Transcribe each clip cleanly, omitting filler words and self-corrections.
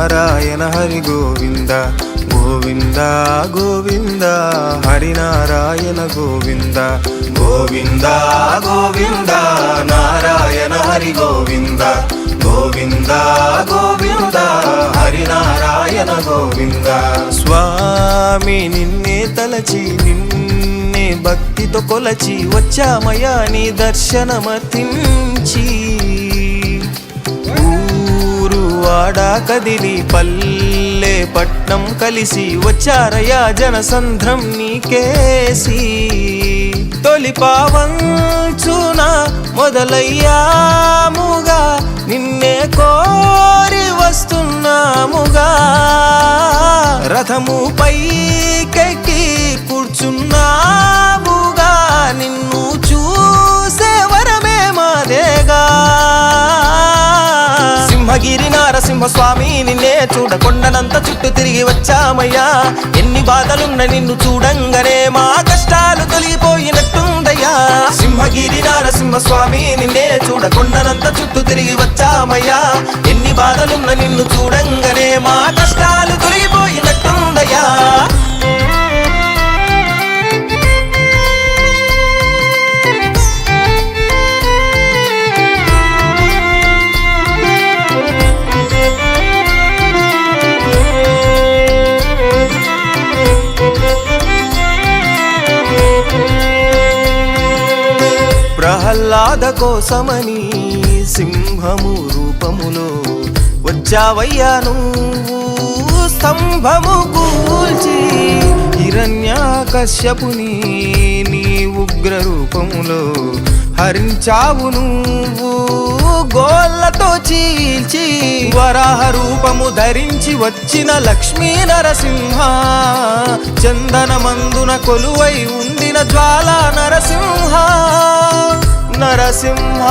నారాయణ హరి గోవింద గోవింద గోవింద హరి నారాయణ గోవింద గోవింద గోవింద నారాయణ హరి గోవింద గోవింద గోవింద హరి నారాయణ గోవింద. స్వామి నిన్నే తలచి నిన్నే భక్తితో కొలచి వచ్చామయ్యా నీ దర్శనమర్తించి. ఊరు వాడ కదిలి పల్లె పట్నం కలిసి వచ్చారయ్యా జనసంద్రం నీకేసి. తొలి పావంచున మొదలయ్యాముగా నిన్నే కోరి వస్తున్నాముగా. రథము పైకెక్కి కూర్చున్నాముగా నిన్ను చూసే వరమే మాదేగా. సింహగిరి నారసింహ స్వామి నిన్నే చూడకొండనంత చుట్టూ తిరిగి వచ్చామయ్యా. ఎన్ని బాధలున్న నిన్ను చూడంగానే మా కష్టాలు తొలిగిపోయినట్టుందయ్యా. సింహగిరి నారసింహ స్వామి నిన్నే చూడకొండనంత చుట్టూ తిరిగి వచ్చామయ్యా. ఎన్ని బాధలున్న నిన్ను చూడంగానే మా కష్టాలు తొలిగిపోయినట్టుందయ్యా. ప్రహ్లాద కోసమని సింహము రూపములో వచ్చావయ్యా నువ్వు స్తంభము కూల్చి. హిరణ్యకశ్యపుని నీ ఉగ్ర రూపములో హరించావు నువ్వు గోళ్ళతో చీల్చి. వరాహ రూపము ధరించి వచ్చిన లక్ష్మీ నరసింహ చందనమందున కొలువై ఉండిన జ్వాలా నరసింహ. నరసింహ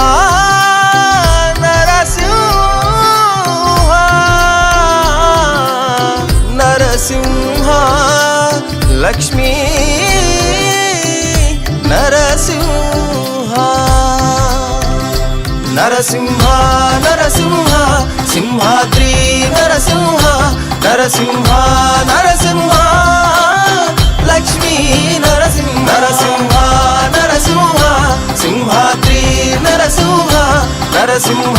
నరసింహ నరసింహ లక్ష్మీ నరసింహ. నరసింహ నరసింహ సింహాద్రి నరసింహ. నరసింహ నరసింహ లక్ష్మీ నరసింహ. నరసింహ నరసింహ సింహాద్రి నరసింహ. నరసింహ